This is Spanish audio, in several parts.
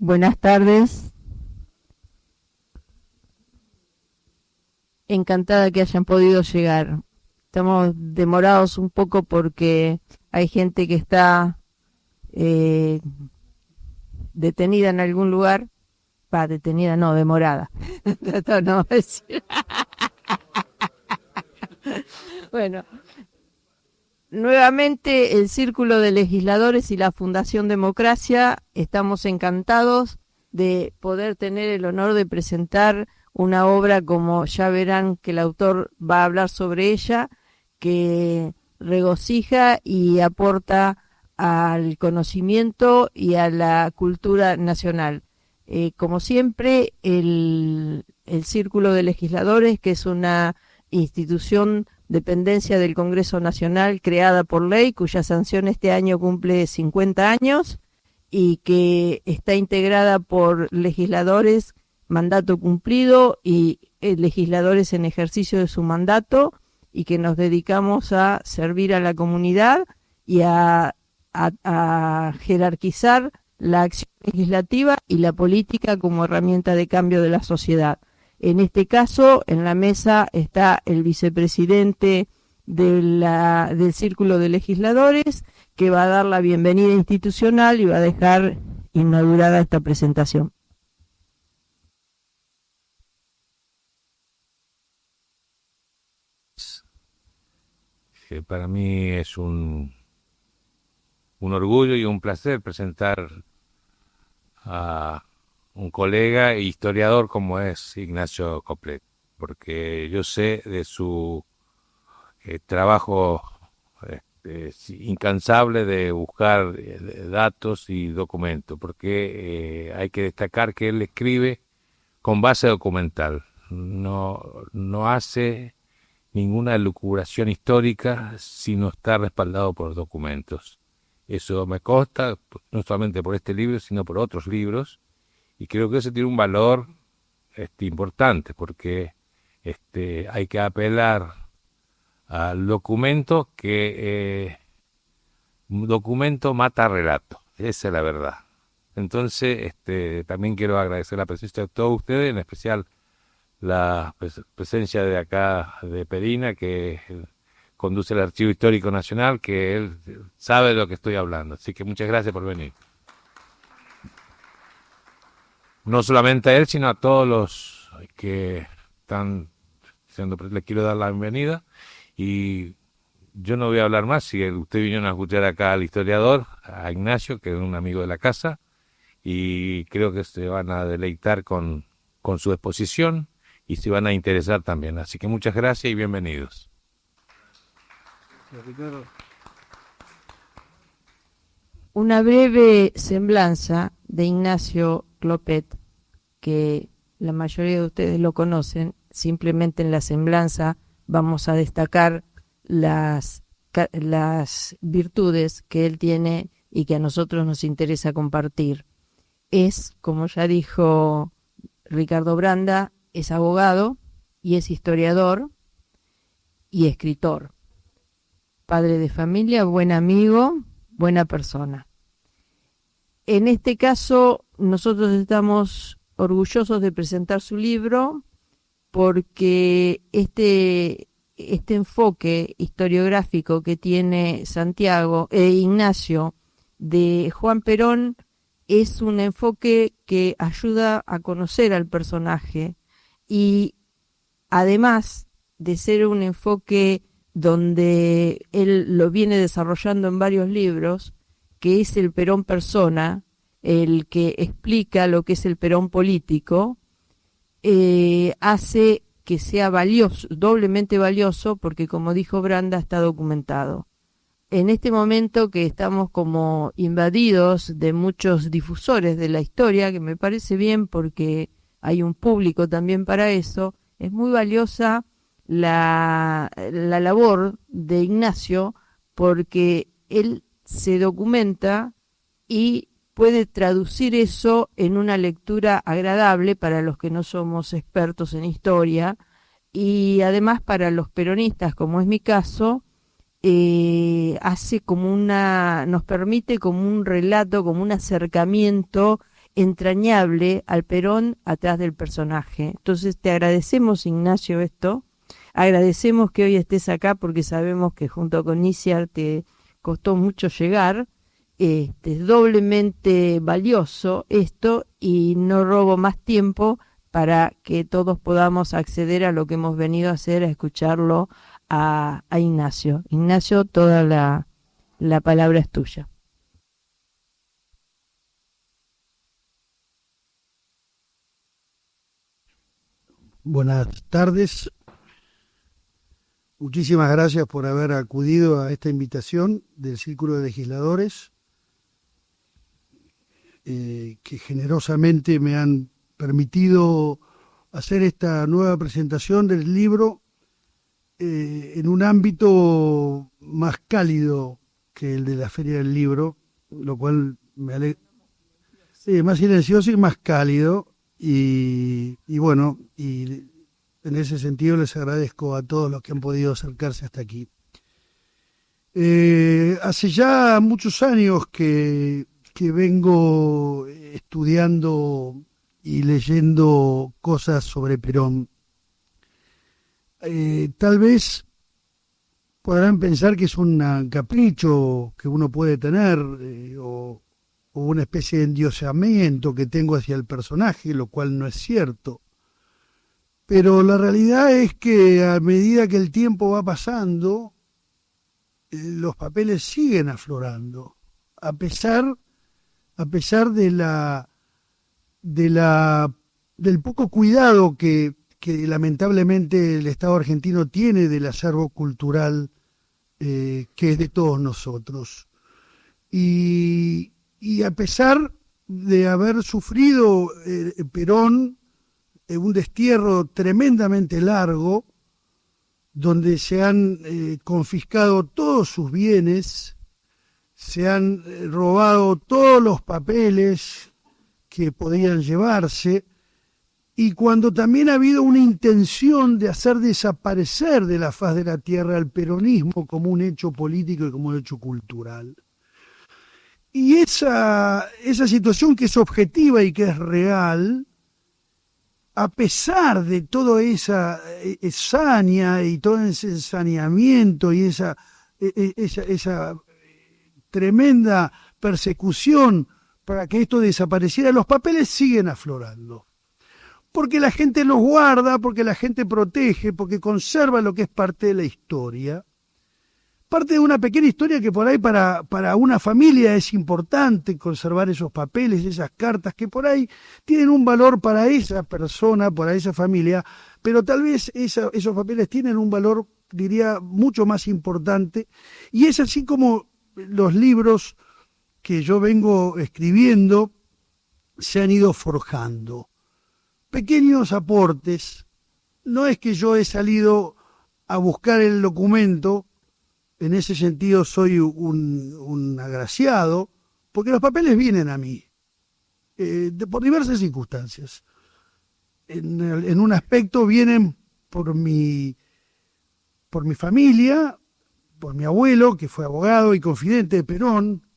Buenas tardes. Encantada que hayan podido llegar. Estamos demorados un poco porque hay gente que está eh, detenida en algún lugar. Detenida no, demorada. No, bueno, nuevamente el Círculo de Legisladores y la Fundación Democracia, estamos encantados de poder tener el honor de presentar una obra, como ya verán que el autor va a hablar sobre ella, que regocija y aporta al conocimiento y a la cultura nacional. Como siempre, el Círculo de Legisladores, que es una institución dependencia del Congreso Nacional creada por ley, cuya sanción este año cumple 50 años y que está integrada por legisladores mandato cumplido y legisladores en ejercicio de su mandato, y que nos dedicamos a servir a la comunidad y a jerarquizar la acción legislativa y la política como herramienta de cambio de la sociedad. En este caso, en la mesa está el vicepresidente del Círculo de Legisladores, que va a dar la bienvenida institucional y va a dejar inaugurada esta presentación. Para mí es un orgullo y un placer presentar a un colega e historiador como es Ignacio Coplet, porque yo sé de su trabajo incansable de buscar datos y documentos, porque hay que destacar que él escribe con base documental, no hace ninguna elucubración histórica si no está respaldado por documentos. Eso me consta, no solamente por este libro, sino por otros libros, y creo que eso tiene un valor importante, porque hay que apelar al documento, que un documento mata relato, esa es la verdad. Entonces, también quiero agradecer la presencia de todos ustedes, en especial la presencia de acá de Perina, que conduce el Archivo Histórico Nacional, que él sabe de lo que estoy hablando. Así que muchas gracias por venir. No solamente a él, sino a todos los que están siendo, les quiero dar la bienvenida. Y yo no voy a hablar más, si ustedes vinieron a escuchar acá al historiador, a Ignacio, que es un amigo de la casa, y creo que se van a deleitar con su exposición y se van a interesar también. Así que muchas gracias y bienvenidos. Una breve semblanza de Ignacio Coplet, que la mayoría de ustedes lo conocen. Simplemente en la semblanza vamos a destacar las virtudes que él tiene y que a nosotros nos interesa compartir. Es, como ya dijo Ricardo Branda, es abogado y es historiador y escritor. Padre de familia, buen amigo, buena persona. En este caso, nosotros estamos orgullosos de presentar su libro, porque este enfoque historiográfico que tiene Ignacio, de Juan Perón, es un enfoque que ayuda a conocer al personaje, y además de ser un enfoque donde él lo viene desarrollando en varios libros, que es el Perón persona, el que explica lo que es el Perón político, hace que sea valioso, doblemente valioso, porque, como dijo Branda, está documentado. En este momento que estamos como invadidos de muchos difusores de la historia, que me parece bien porque hay un público también para eso, es muy valiosa la labor de Ignacio, porque él se documenta y puede traducir eso en una lectura agradable para los que no somos expertos en historia, y además para los peronistas, como es mi caso, hace como nos permite como un relato, como un acercamiento entrañable al Perón atrás del personaje. Entonces te agradecemos, Ignacio, esto. Agradecemos que hoy estés acá porque sabemos que junto con Iciar te costó mucho llegar. Es doblemente valioso esto y no robo más tiempo para que todos podamos acceder a lo que hemos venido a hacer, a escucharlo a Ignacio. Ignacio, toda la palabra es tuya. Buenas tardes. Muchísimas gracias por haber acudido a esta invitación del Círculo de Legisladores, que generosamente me han permitido hacer esta nueva presentación del libro en un ámbito más cálido que el de la Feria del Libro, lo cual me alegra. Sí, más silencioso y más cálido. Y bueno, y en ese sentido les agradezco a todos los que han podido acercarse hasta aquí. Hace ya muchos años que vengo estudiando y leyendo cosas sobre Perón. Tal vez podrán pensar que es un capricho que uno puede tener o una especie de endiosamiento que tengo hacia el personaje, lo cual no es cierto. Pero la realidad es que a medida que el tiempo va pasando, los papeles siguen aflorando, a pesar del poco cuidado que lamentablemente el Estado argentino tiene del acervo cultural que es de todos nosotros. Y a pesar de haber sufrido Perón un destierro tremendamente largo, donde se han confiscado todos sus bienes, se han robado todos los papeles que podían llevarse, y cuando también ha habido una intención de hacer desaparecer de la faz de la tierra el peronismo como un hecho político y como un hecho cultural. Y esa situación que es objetiva y que es real, a pesar de toda esa saña y todo ese saneamiento y esa tremenda persecución para que esto desapareciera, los papeles siguen aflorando. Porque la gente los guarda, porque la gente protege, porque conserva lo que es parte de la historia. Parte de una pequeña historia que por ahí para una familia es importante conservar esos papeles, esas cartas que por ahí tienen un valor para esa persona, para esa familia, pero tal vez esos papeles tienen un valor, diría, mucho más importante, y es así como los libros que yo vengo escribiendo se han ido forjando. Pequeños aportes, no es que yo he salido a buscar el documento. En ese sentido soy un agraciado, porque los papeles vienen a mí, por diversas circunstancias. En un aspecto vienen por mi familia, por mi abuelo, que fue abogado y confidente de Perón,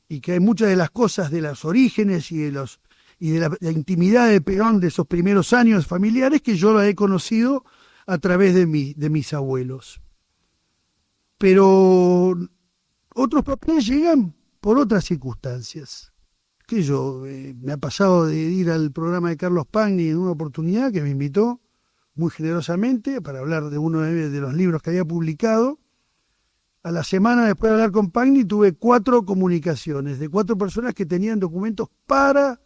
y que hay muchas de las cosas de los orígenes y de la intimidad de Perón de esos primeros años familiares que yo la he conocido a través de mis abuelos. Pero otros papeles llegan por otras circunstancias. Me ha pasado de ir al programa de Carlos Pagni en una oportunidad que me invitó muy generosamente para hablar de uno de los libros que había publicado. A la semana después de hablar con Pagni tuve 4 comunicaciones de 4 personas que tenían documentos para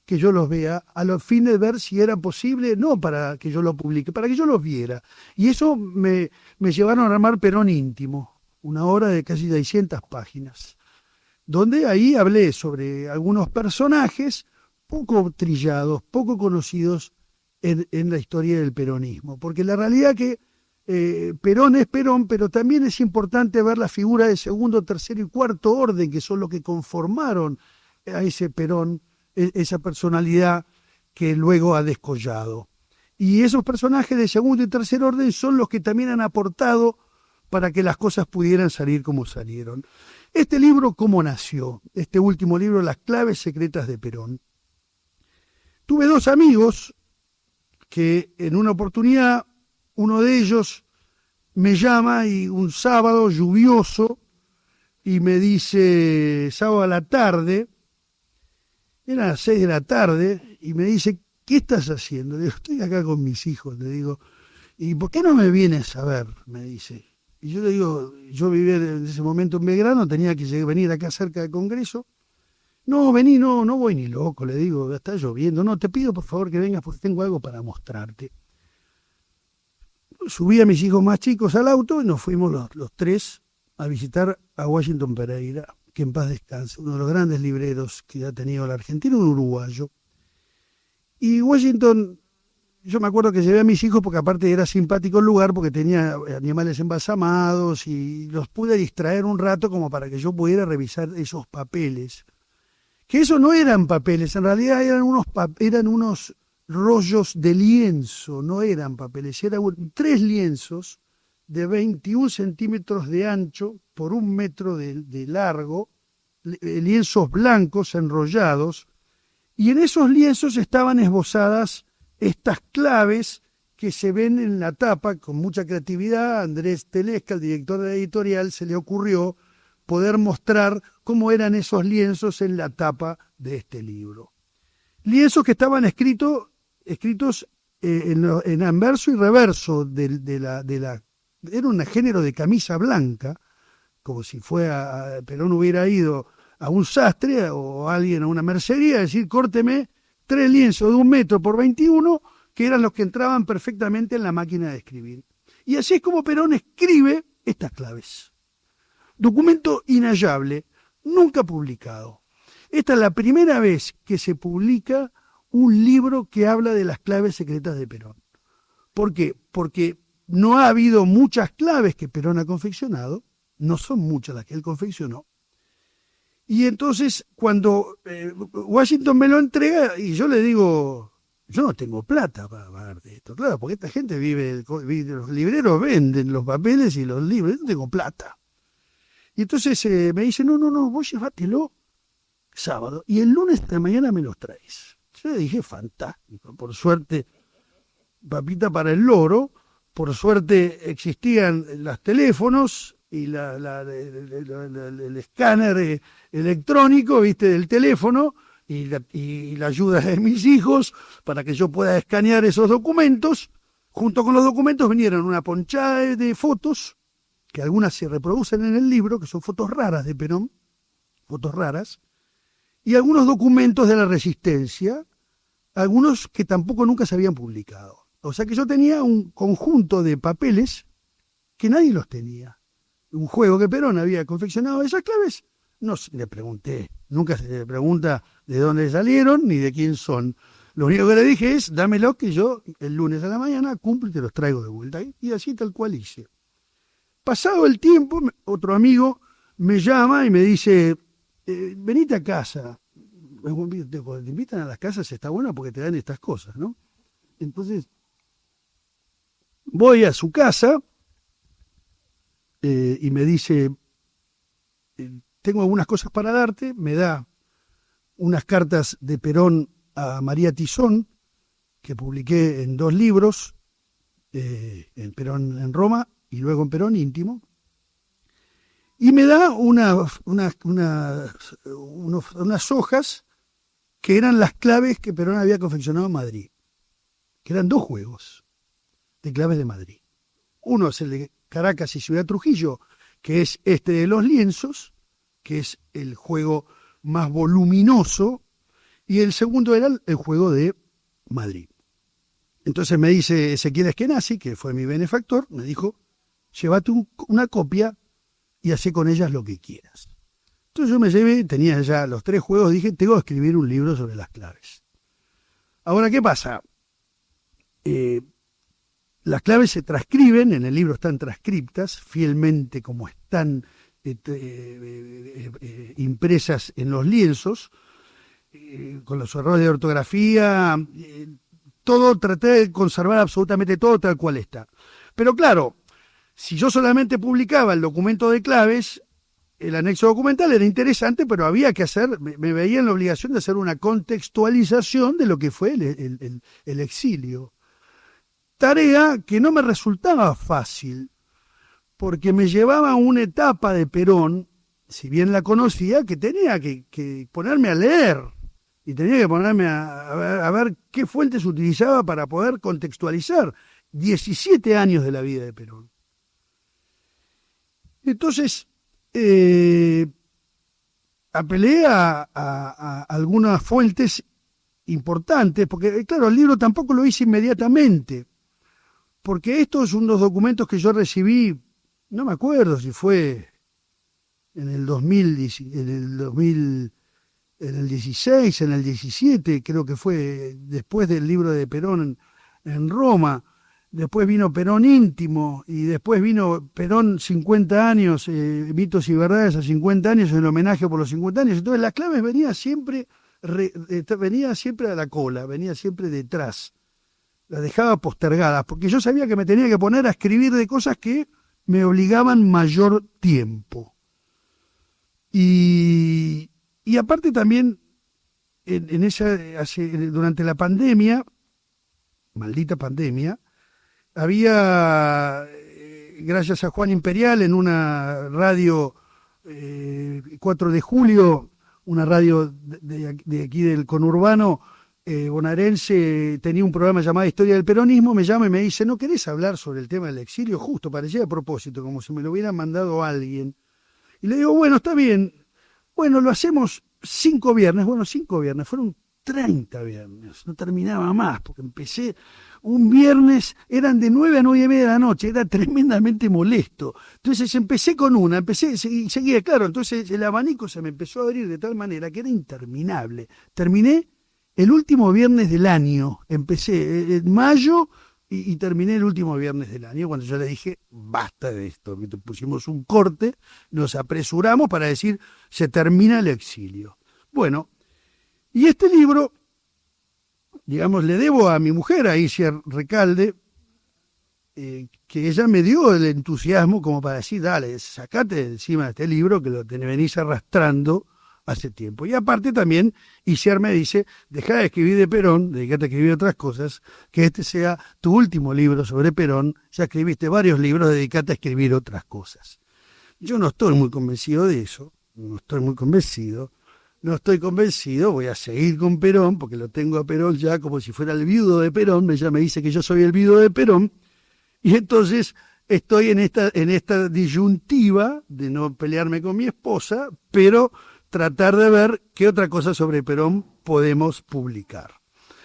que yo los vea, a los fines de ver si era posible, no para que yo lo publique, para que yo los viera. Y eso me llevaron a armar Perón íntimo, una obra de casi 600 páginas, donde ahí hablé sobre algunos personajes poco trillados, poco conocidos en la historia del peronismo. Porque la realidad que Perón es Perón, pero también es importante ver la figura de segundo, tercero y cuarto orden, que son los que conformaron a ese Perón, esa personalidad que luego ha descollado. Y esos personajes de segundo y tercer orden son los que también han aportado para que las cosas pudieran salir como salieron. Este libro, ¿cómo nació? Este último libro, Las claves secretas de Perón. Tuve dos amigos que en una oportunidad, uno de ellos me llama y un sábado lluvioso y me dice, sábado a la tarde, eran las 6 de la tarde, y me dice, ¿qué estás haciendo? Le digo, estoy acá con mis hijos, le digo, ¿y por qué no me vienes a ver? Me dice. Y yo le digo, yo vivía en ese momento en Belgrano, tenía que venir acá cerca del Congreso. No, vení, no voy ni loco, le digo, está lloviendo. No, te pido por favor que vengas porque tengo algo para mostrarte. Subí a mis hijos más chicos al auto y nos fuimos los tres a visitar a Washington Pereira, que en paz descanse, uno de los grandes libreros que ha tenido la Argentina, un uruguayo. Y Washington, yo me acuerdo que llevé a mis hijos porque aparte era simpático el lugar porque tenía animales embalsamados y los pude distraer un rato como para que yo pudiera revisar esos papeles. Que eso no eran papeles, en realidad eran unos rollos de lienzo, no eran papeles, eran 3 lienzos de 21 centímetros de ancho por 1 metro de largo, lienzos blancos enrollados, y en esos lienzos estaban esbozadas estas claves que se ven en la tapa con mucha creatividad. Andrés Telesca, el director de la editorial, se le ocurrió poder mostrar cómo eran esos lienzos en la tapa de este libro. Lienzos que estaban escritos en anverso y reverso era un género de camisa blanca, como si Perón hubiera ido a un sastre o alguien a una mercería, decir, córteme 3 lienzos de 1 metro por 21, que eran los que entraban perfectamente en la máquina de escribir. Y así es como Perón escribe estas claves. Documento inhallable, nunca publicado. Esta es la primera vez que se publica un libro que habla de las claves secretas de Perón. ¿Por qué? Porque no ha habido muchas claves que Perón ha confeccionado, no son muchas las que él confeccionó. Y entonces cuando Washington me lo entrega y yo le digo, yo no tengo plata para pagarte esto, claro, porque esta gente los libreros venden los papeles y los libros, yo no tengo plata. Y entonces me dice, no, vos llévatelo sábado y el lunes de la mañana me los traes. Yo le dije, fantástico, por suerte, papita para el loro, por suerte existían los teléfonos y el escáner electrónico, viste, del teléfono y la ayuda de mis hijos para que yo pueda escanear esos documentos. Junto con los documentos vinieron una ponchada de fotos, que algunas se reproducen en el libro, que son fotos raras de Perón, fotos raras, y algunos documentos de la Resistencia, algunos que tampoco nunca se habían publicado. O sea que yo tenía un conjunto de papeles que nadie los tenía. Un juego que Perón había confeccionado esas claves, no le pregunté, nunca se le pregunta de dónde salieron ni de quién son. Lo único que le dije es, dámelo que yo el lunes a la mañana cumplo y te los traigo de vuelta. Y así tal cual hice. Pasado el tiempo, otro amigo me llama y me dice, venite a casa. Cuando te invitan a las casas está bueno porque te dan estas cosas, ¿no? Entonces, voy a su casa y me dice, tengo algunas cosas para darte, me da unas cartas de Perón a María Tizón, que publiqué en 2 libros, en Perón en Roma y luego en Perón íntimo, y me da unas hojas que eran las claves que Perón había confeccionado en Madrid, que eran 2 juegos de claves de Madrid. Uno es el de Caracas y Ciudad Trujillo, que es este de los lienzos, que es el juego más voluminoso, y el segundo era el juego de Madrid. Entonces me dice Ezequiel Eskenazi, que fue mi benefactor, me dijo, llévate una copia y hacé con ellas lo que quieras. Entonces yo me llevé, tenía ya los 3 juegos, dije, tengo que escribir un libro sobre las claves. Ahora, ¿qué pasa? Las claves se transcriben, en el libro están transcriptas, fielmente como están impresas en los lienzos, con los errores de ortografía, todo, traté de conservar absolutamente todo tal cual está. Pero claro, si yo solamente publicaba el documento de claves, el anexo documental era interesante, pero había que hacer, me veía en la obligación de hacer una contextualización de lo que fue el exilio. Tarea que no me resultaba fácil, porque me llevaba a una etapa de Perón, si bien la conocía, que tenía que ponerme a leer y tenía que ponerme a ver qué fuentes utilizaba para poder contextualizar 17 años de la vida de Perón. Entonces, apelé a algunas fuentes importantes, porque claro, el libro tampoco lo hice inmediatamente, porque estos son unos documentos que yo recibí, no me acuerdo si fue en el 2016, en el 17, creo que fue después del libro de Perón en Roma. Después vino Perón íntimo y después vino Perón 50 años, mitos y verdades a 50 años, en homenaje por los 50 años. Entonces las claves venía siempre a la cola, venía siempre detrás. Las dejaba postergadas, porque yo sabía que me tenía que poner a escribir de cosas que me obligaban mayor tiempo. Y aparte también, durante la pandemia, maldita pandemia, había, gracias a Juan Imperial, en una radio 4 de julio, una radio de aquí del conurbano bonaerense, tenía un programa llamado Historia del Peronismo, me llama y me dice, ¿no querés hablar sobre el tema del exilio? Justo, parecía a propósito, como si me lo hubiera mandado alguien. Y le digo, bueno, está bien, bueno, lo hacemos 5 viernes, bueno, 5 viernes, fueron 30 viernes, no terminaba más, porque empecé un viernes, eran de 9 a 9:30 de la noche, era tremendamente molesto. Entonces empecé con una, y seguía, claro, entonces el abanico se me empezó a abrir de tal manera que era interminable. Terminé el último viernes del año, empecé en mayo y terminé el último viernes del año, cuando yo le dije, basta de esto, que pusimos un corte, nos apresuramos para decir, se termina el exilio. Bueno, y este libro, digamos, le debo a mi mujer, a Isia Recalde, que ella me dio el entusiasmo como para decir, dale, sacate de encima de este libro que lo venís arrastrando hace tiempo. Y aparte también, Isia me dice, dejá de escribir de Perón, dedicate a escribir otras cosas, que este sea tu último libro sobre Perón, ya escribiste varios libros, dedicate a escribir otras cosas. Yo no estoy muy convencido de eso, no estoy convencido, voy a seguir con Perón, porque lo tengo a Perón ya como si fuera el viudo de Perón, ella me dice que yo soy el viudo de Perón, y entonces estoy en esta disyuntiva de no pelearme con mi esposa, pero tratar de ver qué otra cosa sobre Perón podemos publicar.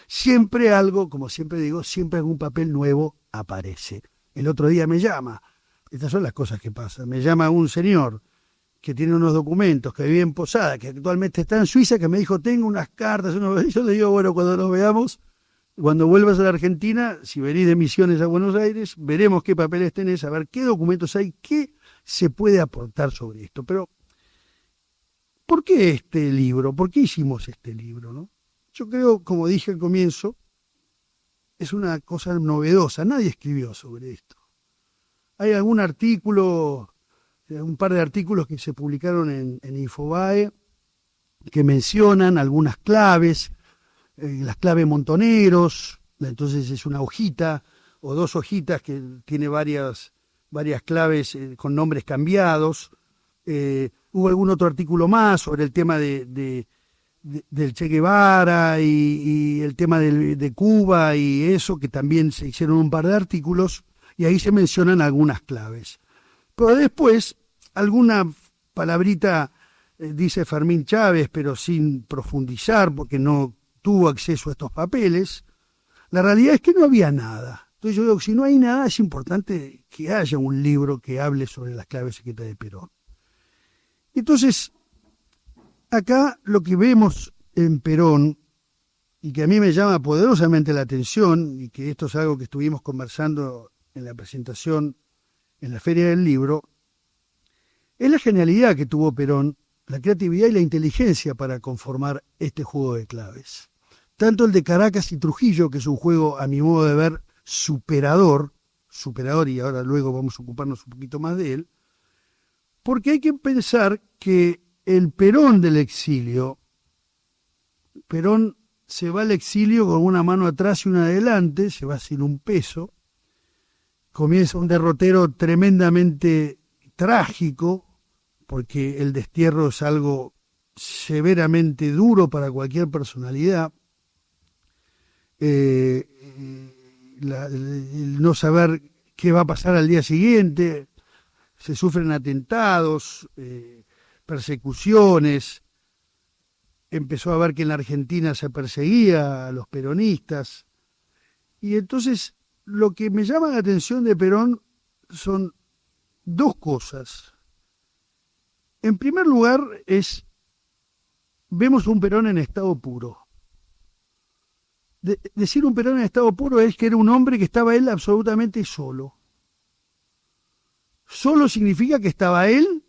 Siempre algo, como siempre digo, siempre algún papel nuevo aparece. El otro día me llama, estas son las cosas que pasan, me llama un señor que tiene unos documentos, que vive en Posada, que actualmente está en Suiza, que me dijo, tengo unas cartas, yo le digo, bueno, cuando nos veamos, cuando vuelvas a la Argentina, si venís de Misiones a Buenos Aires, veremos qué papeles tenés, a ver qué documentos hay, qué se puede aportar sobre esto. Pero, ¿por qué este libro? ¿Por qué hicimos este libro, no? Yo creo, como dije al comienzo, es una cosa novedosa, nadie escribió sobre esto. Hay algún artículo, un par de artículos que se publicaron en Infobae que mencionan algunas claves, las claves Montoneros, entonces es una hojita o 2 hojitas que tiene varias claves con nombres cambiados. Hubo algún otro artículo más sobre el tema del Che Guevara y el tema de Cuba y eso, que también se hicieron un par de artículos y ahí se mencionan algunas claves. Pero después, alguna palabrita dice Fermín Chávez, pero sin profundizar, porque no tuvo acceso a estos papeles. La realidad es que no había nada. Entonces yo digo, si no hay nada, es importante que haya un libro que hable sobre las claves secretas de Perón. Entonces, acá lo que vemos en Perón, y que a mí me llama poderosamente la atención, y que esto es algo que estuvimos conversando en la presentación en la Feria del Libro, es la genialidad que tuvo Perón, la creatividad y la inteligencia para conformar este juego de claves. Tanto el de Caracas y Trujillo, que es un juego, a mi modo de ver, superador, y ahora luego vamos a ocuparnos un poquito más de él, Porque hay que pensar que el Perón del exilio, Perón se va al exilio con una mano atrás y una adelante, se va sin un peso, comienza un derrotero tremendamente trágico, porque el destierro es algo severamente duro para cualquier personalidad. El no saber qué va a pasar al día siguiente, se sufren atentados, persecuciones, empezó a ver que en la Argentina se perseguía a los peronistas, y entonces lo que me llama la atención de Perón son dos cosas. En primer lugar, vemos un Perón en estado puro. Decir un Perón en estado puro es que era un hombre que estaba él absolutamente solo. Solo significa que estaba él,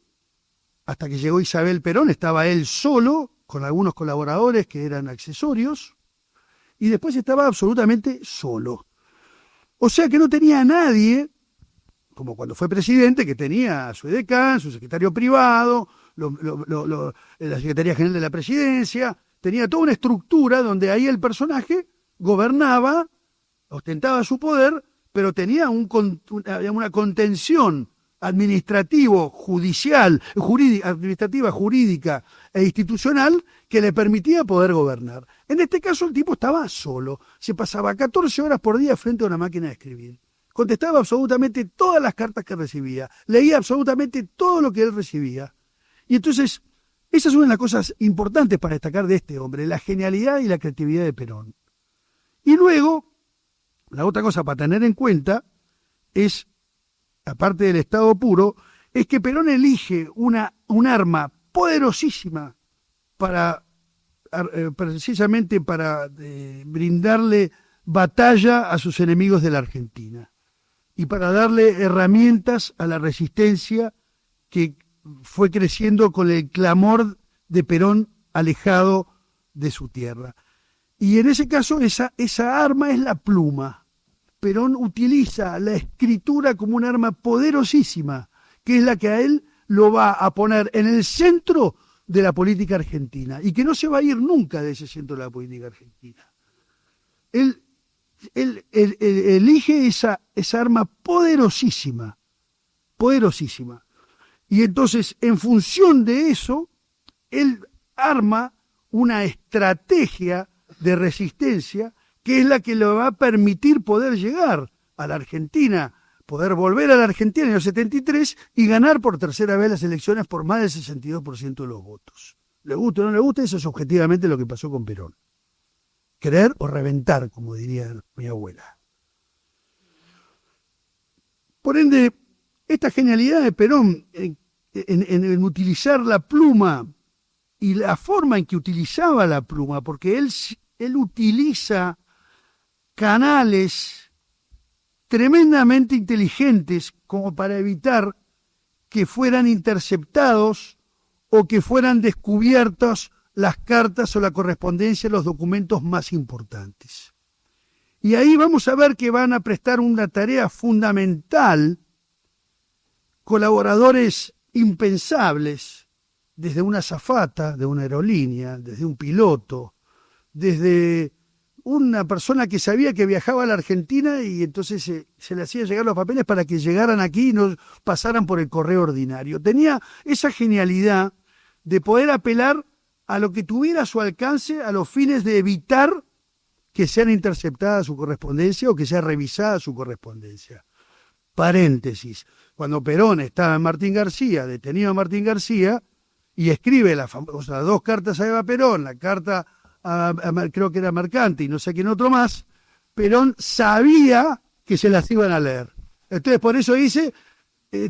hasta que llegó Isabel Perón, estaba él solo, con algunos colaboradores que eran accesorios, y después estaba absolutamente solo. O sea que no tenía a nadie, como cuando fue presidente, que tenía a su edecán, su secretario privado, la Secretaría General de la Presidencia, tenía toda una estructura donde ahí el personaje gobernaba, ostentaba su poder, pero tenía una contención administrativa, jurídica e institucional que le permitía poder gobernar. En este caso el tipo estaba solo, se pasaba 14 horas por día frente a una máquina de escribir. Contestaba absolutamente todas las cartas que recibía, leía absolutamente todo lo que él recibía. Y entonces, esa es una de las cosas importantes para destacar de este hombre, la genialidad y la creatividad de Perón. Y luego, la otra cosa para tener en cuenta es, aparte del estado puro, es que Perón elige un arma poderosísima precisamente para brindarle batalla a sus enemigos de la Argentina y para darle herramientas a la resistencia que fue creciendo con el clamor de Perón alejado de su tierra. Y en ese caso esa arma es la pluma. Perón utiliza la escritura como un arma poderosísima, que es la que a él lo va a poner en el centro de la política argentina y que no se va a ir nunca de ese centro de la política argentina. Él elige esa arma poderosísima. Y entonces, en función de eso, él arma una estrategia de resistencia que es la que le va a permitir poder llegar a la Argentina, poder volver a la Argentina en el 73 y ganar por tercera vez las elecciones por más del 62% de los votos. Le guste o no le guste, eso es objetivamente lo que pasó con Perón. Querer o reventar, como diría mi abuela. Por ende, esta genialidad de Perón en utilizar la pluma y la forma en que utilizaba la pluma, porque él utiliza canales tremendamente inteligentes como para evitar que fueran interceptados o que fueran descubiertas las cartas o la correspondencia, los documentos más importantes. Y ahí vamos a ver que van a prestar una tarea fundamental colaboradores impensables, desde una azafata de una aerolínea, desde un piloto, desde una persona que sabía que viajaba a la Argentina y entonces se le hacía llegar los papeles para que llegaran aquí y no pasaran por el correo ordinario. Tenía esa genialidad de poder apelar a lo que tuviera a su alcance a los fines de evitar que sean interceptada su correspondencia o que sea revisada su correspondencia. Paréntesis, cuando Perón estaba en Martín García, detenido en Martín García, y escribe las dos cartas a Eva Perón, la carta creo que era Mercante y no sé quién otro más, Perón sabía que se las iban a leer. Entonces por eso dice,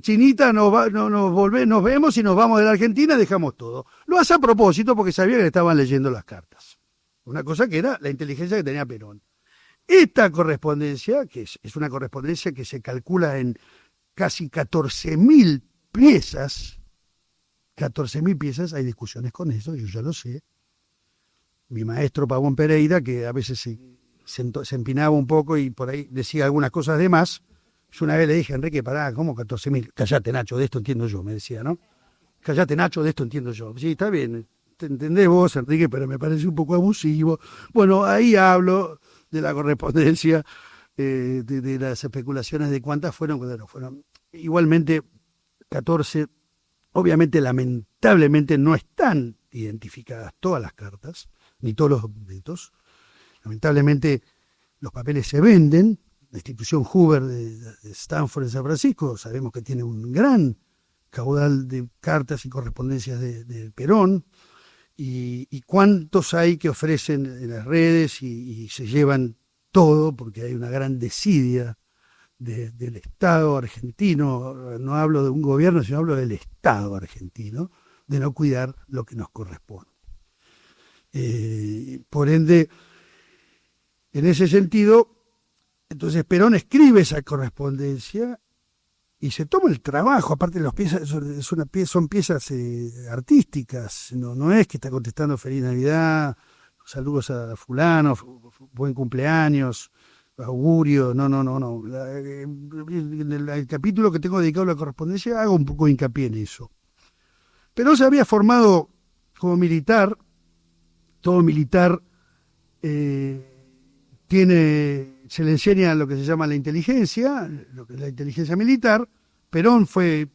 Chinita, nos vemos y nos vamos de la Argentina, dejamos todo. Lo hace a propósito porque sabía que le estaban leyendo las cartas. Una cosa que era la inteligencia que tenía Perón. Esta correspondencia, que es una correspondencia que se calcula en casi 14.000 piezas, 14.000 piezas, hay discusiones con eso, yo ya lo sé. Mi maestro Pavón Pereira, que a veces se empinaba un poco y por ahí decía algunas cosas de más, yo una vez le dije, Enrique, pará, ¿cómo 14.000? Callate, Nacho, de esto entiendo yo, me decía, ¿no? Callate, Nacho, de esto entiendo yo. Sí, está bien, te entendés vos, Enrique, pero me parece un poco abusivo. Bueno, ahí hablo de la correspondencia, de las especulaciones de cuántas fueron, bueno, fueron igualmente 14. Obviamente, lamentablemente, no están identificadas todas las cartas, ni todos los documentos. Lamentablemente, los papeles se venden. La institución Hoover de Stanford en San Francisco, sabemos que tiene un gran caudal de cartas y correspondencias de Perón, y cuántos hay que ofrecen en las redes y se llevan todo, porque hay una gran desidia del Estado argentino, no hablo de un gobierno, sino hablo del Estado argentino, de no cuidar lo que nos corresponde. Por ende, en ese sentido, entonces Perón escribe esa correspondencia y se toma el trabajo, aparte de las piezas, son piezas artísticas, no es que está contestando Feliz Navidad, saludos a fulano, buen cumpleaños, augurio, no. En el capítulo que tengo dedicado a la correspondencia hago un poco de hincapié en eso. Perón se había formado como militar, todo militar se le enseña lo que se llama la inteligencia, lo que es la inteligencia militar. Perón fue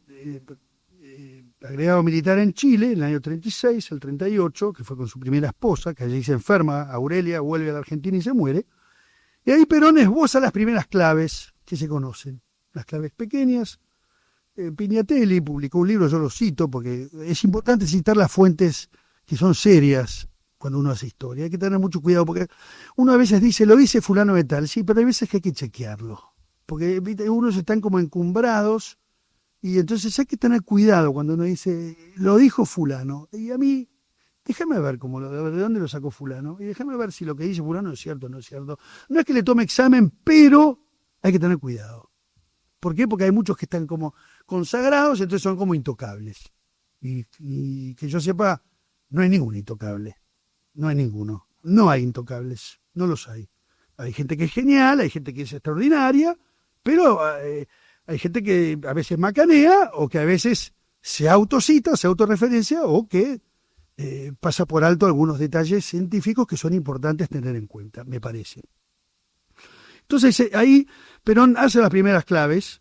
agregado militar en Chile en el año 36, el 38, que fue con su primera esposa, que allí se enferma, Aurelia, vuelve a la Argentina y se muere. Y ahí Perón esboza las primeras claves que se conocen, las claves pequeñas. Pignatelli publicó un libro, yo lo cito, porque es importante citar las fuentes que son serias cuando uno hace historia. Hay que tener mucho cuidado, porque uno a veces dice, lo dice fulano de tal, sí, pero hay veces que hay que chequearlo, porque unos están como encumbrados, y entonces hay que tener cuidado cuando uno dice, lo dijo fulano, y a mí, déjame ver de dónde lo sacó fulano, y déjame ver si lo que dice fulano es cierto o no es cierto. No es que le tome examen, pero hay que tener cuidado. ¿Por qué? Porque hay muchos que están como consagrados, entonces son como intocables. Y que yo sepa, no hay ningún intocable. No hay ninguno. No hay intocables. No los hay. Hay gente que es genial, hay gente que es extraordinaria, pero hay gente que a veces macanea o que a veces se autocita, se autorreferencia o que pasa por alto algunos detalles científicos que son importantes tener en cuenta, me parece. Entonces ahí Perón hace las primeras claves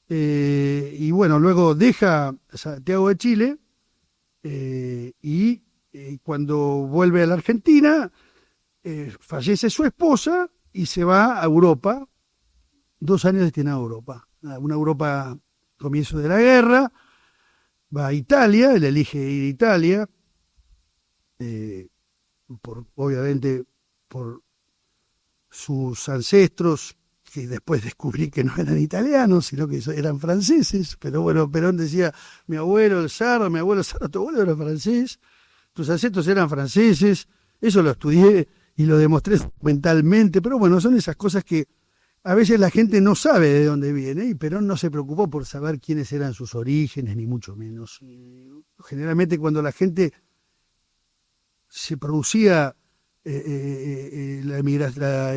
y bueno, luego deja Santiago de Chile y cuando vuelve a la Argentina fallece su esposa y se va a Europa, 2 años destinado a Europa, una Europa comienzo de la guerra, va a Italia, él elige ir a Italia, obviamente por sus ancestros, que después descubrí que no eran italianos, sino que eran franceses, pero bueno, Perón decía, mi abuelo Sardo, tu abuelo era francés, tus ancestros eran franceses, eso lo estudié y lo demostré mentalmente, pero bueno, son esas cosas que a veces la gente no sabe de dónde viene, y Perón no se preocupó por saber quiénes eran sus orígenes, ni mucho menos. Generalmente cuando la gente se producía la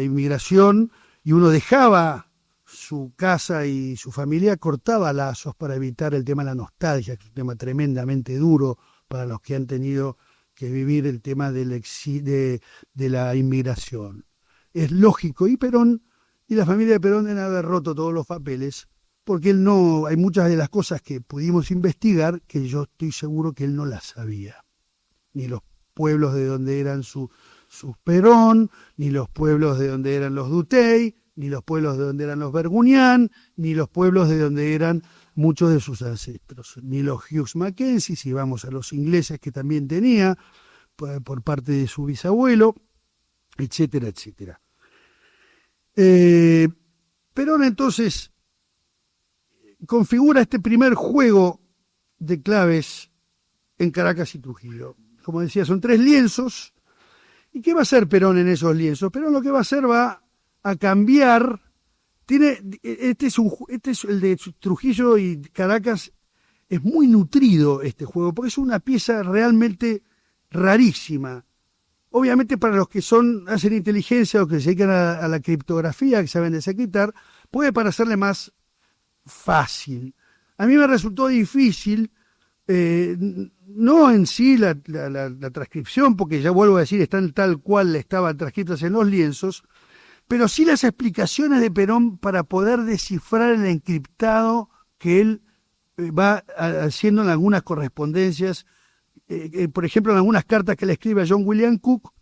inmigración y uno dejaba su casa y su familia, cortaba lazos para evitar el tema de la nostalgia, que es un tema tremendamente duro para los que han tenido que vivir el tema de la inmigración. Es lógico, y Perón y la familia de Perón deben haber roto todos los papeles, porque él no, hay muchas de las cosas que pudimos investigar que yo estoy seguro que él no las sabía, ni los pueblos de donde eran sus Perón, ni los pueblos de donde eran los Duteil, ni los pueblos de donde eran los Bergunián, ni los pueblos de donde eran muchos de sus ancestros, ni los Hughes Mackenzie, si vamos a los ingleses que también tenía por parte de su bisabuelo, etcétera, etcétera. Perón entonces configura este primer juego de claves en Caracas y Trujillo. Como decía, son 3 lienzos. ¿Y qué va a hacer Perón en esos lienzos? Perón lo que va a hacer va a cambiar. Este es el de Trujillo y Caracas, es muy nutrido este juego, porque es una pieza realmente rarísima. Obviamente para los que hacen inteligencia o que se dedican a la criptografía, que saben desencriptar, puede parecerle más fácil. A mí me resultó difícil no en sí la transcripción, porque ya vuelvo a decir, están tal cual estaban transcritas en los lienzos, pero sí las explicaciones de Perón para poder descifrar el encriptado que él va haciendo en algunas correspondencias, por ejemplo, en algunas cartas que le escribe a John William Cook,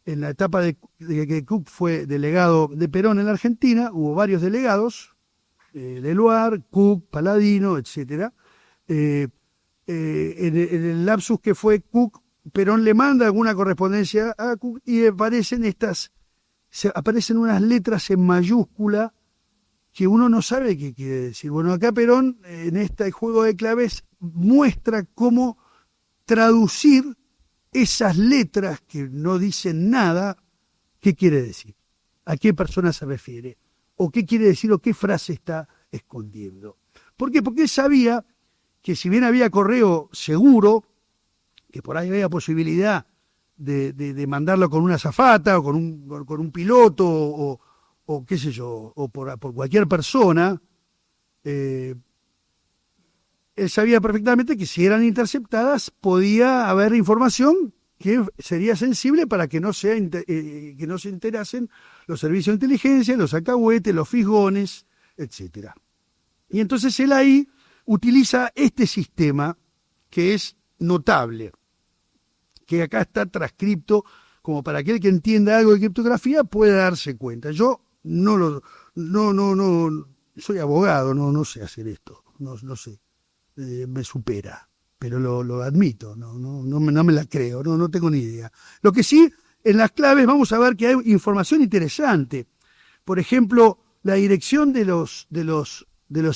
en la etapa de que Cook fue delegado de Perón en la Argentina, hubo varios delegados, Leluar, Cook, Paladino, etcétera. En el lapsus que fue Cook, Perón le manda alguna correspondencia a Cook y aparecen unas letras en mayúscula que uno no sabe qué quiere decir. Bueno, acá Perón, en este juego de claves, muestra cómo traducir esas letras que no dicen nada, qué quiere decir, a qué persona se refiere, o qué quiere decir, o qué frase está escondiendo. ¿Por qué? Porque él sabía que si bien había correo seguro, que por ahí había posibilidad de mandarlo con una azafata o con un piloto o qué sé yo, o por cualquier persona, él sabía perfectamente que si eran interceptadas podía haber información que sería sensible para que no se enterasen los servicios de inteligencia, los alcahuetes, los fisgones, etcétera. Y entonces él ahí utiliza este sistema que es notable, que acá está transcripto como para aquel que entienda algo de criptografía pueda darse cuenta. Yo no soy abogado, no sé hacer esto, no sé, me supera, pero lo admito, no me la creo, no tengo ni idea. Lo que sí, en las claves vamos a ver que hay información interesante. Por ejemplo, la dirección de los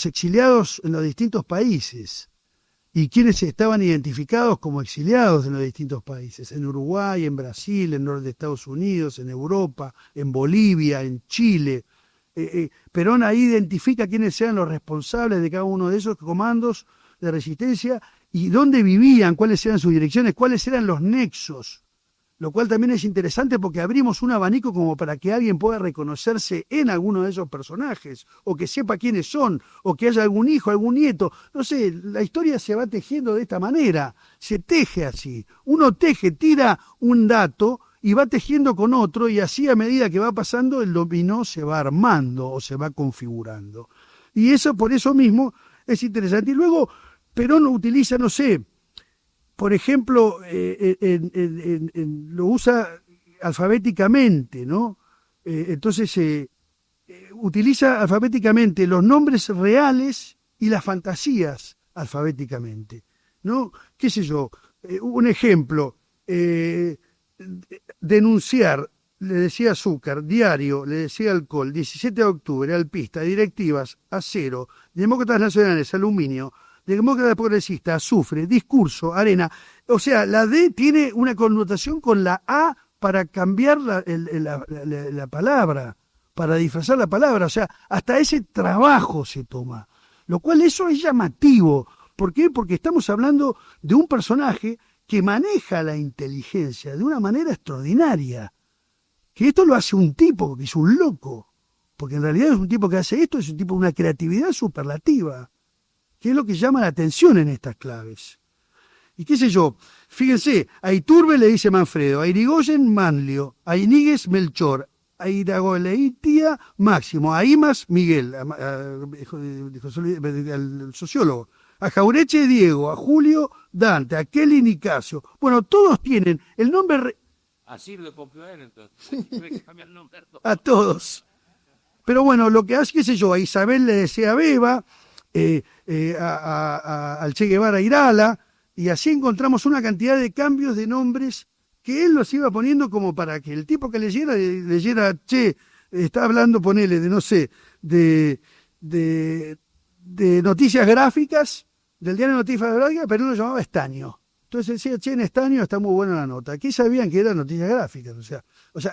exiliados en los distintos países y quienes estaban identificados como exiliados en los distintos países, en Uruguay, en Brasil, en norte de Estados Unidos, en Europa, en Bolivia, en Chile. Perón ahí identifica quiénes eran los responsables de cada uno de esos comandos de resistencia y dónde vivían, cuáles eran sus direcciones, cuáles eran los nexos, lo cual también es interesante porque abrimos un abanico como para que alguien pueda reconocerse en alguno de esos personajes, o que sepa quiénes son, o que haya algún hijo, algún nieto. No sé, la historia se va tejiendo de esta manera, se teje así. Uno tira un dato y va tejiendo con otro, y así a medida que va pasando el dominó se va armando o se va configurando. Y eso por eso mismo es interesante. Y luego Perón utiliza, no sé, por ejemplo, lo usa alfabéticamente, ¿no? Entonces utiliza alfabéticamente los nombres reales y las fantasías alfabéticamente, ¿no? ¿Qué sé yo? Un ejemplo, denunciar, le decía azúcar, diario, le decía alcohol, 17 de octubre, alpista, directivas, acero, demócratas nacionales, aluminio, demócrata progresista, azufre, discurso, arena. O sea, la D tiene una connotación con la A para cambiar la palabra, para disfrazar la palabra. O sea, hasta ese trabajo se toma. Lo cual eso es llamativo. ¿Por qué? Porque estamos hablando de un personaje que maneja la inteligencia de una manera extraordinaria. Que esto lo hace un tipo, que es un loco. Porque en realidad es un tipo que hace esto, es un tipo de una creatividad superlativa. Que es lo que llama la atención en estas claves. Y qué sé yo, fíjense, a Iturbe le dice Manfredo, a Irigoyen Manlio, a Iníguez Melchor, a Iragoleitia Máximo, a Imas Miguel, al sociólogo, a Jaureche Diego, a Julio Dante, a Kelly Nicasio. Bueno, todos tienen el nombre... A Ciro de Pompeo entonces. A todos. Pero bueno, lo que hace, qué sé yo, a Isabel le decía Beba, al Che Guevara Irala, y así encontramos una cantidad de cambios de nombres que él los iba poniendo como para que el tipo que leyera, che, está hablando, ponele, de no sé, de noticias gráficas, del diario Noticias Gráficas, pero no lo llamaba Estaño. Entonces decía, che, en Estaño está muy buena la nota. Aquí sabían que eran noticias gráficas, o sea,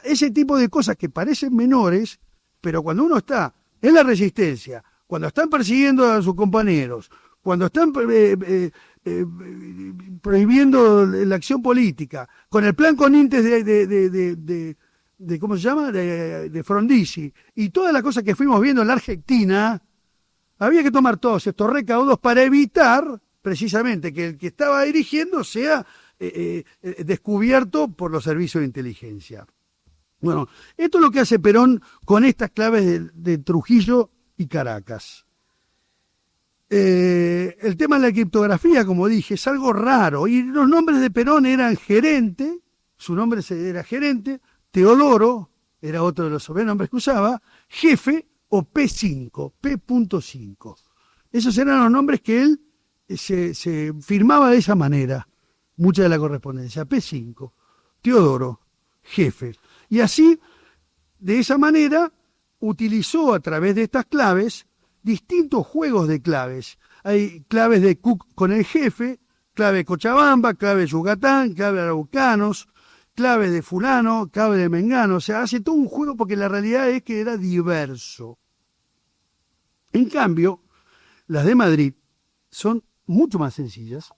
ese tipo de cosas que parecen menores, pero cuando uno está en la resistencia, cuando están persiguiendo a sus compañeros, cuando están prohibiendo la acción política, con el plan Conintes de ¿cómo se llama? De Frondizi, y todas las cosas que fuimos viendo en la Argentina, había que tomar todos estos recaudos para evitar precisamente que el que estaba dirigiendo sea descubierto por los servicios de inteligencia. Bueno, esto es lo que hace Perón con estas claves de Trujillo y Caracas. El tema de la criptografía, como dije, es algo raro. Y los nombres de Perón eran Gerente, su nombre era Gerente, Teodoro, era otro de los sobrenombres que usaba, Jefe o P5, P.5. Esos eran los nombres que él se firmaba de esa manera, mucha de la correspondencia. P5, Teodoro, Jefe. Y así, de esa manera, utilizó a través de estas claves distintos juegos de claves. Hay claves de Cook con el jefe, clave de Cochabamba, clave de Yucatán, clave de Araucanos, clave de fulano, clave de mengano. O sea, hace todo un juego porque la realidad es que era diverso. En cambio, las de Madrid son mucho más sencillas.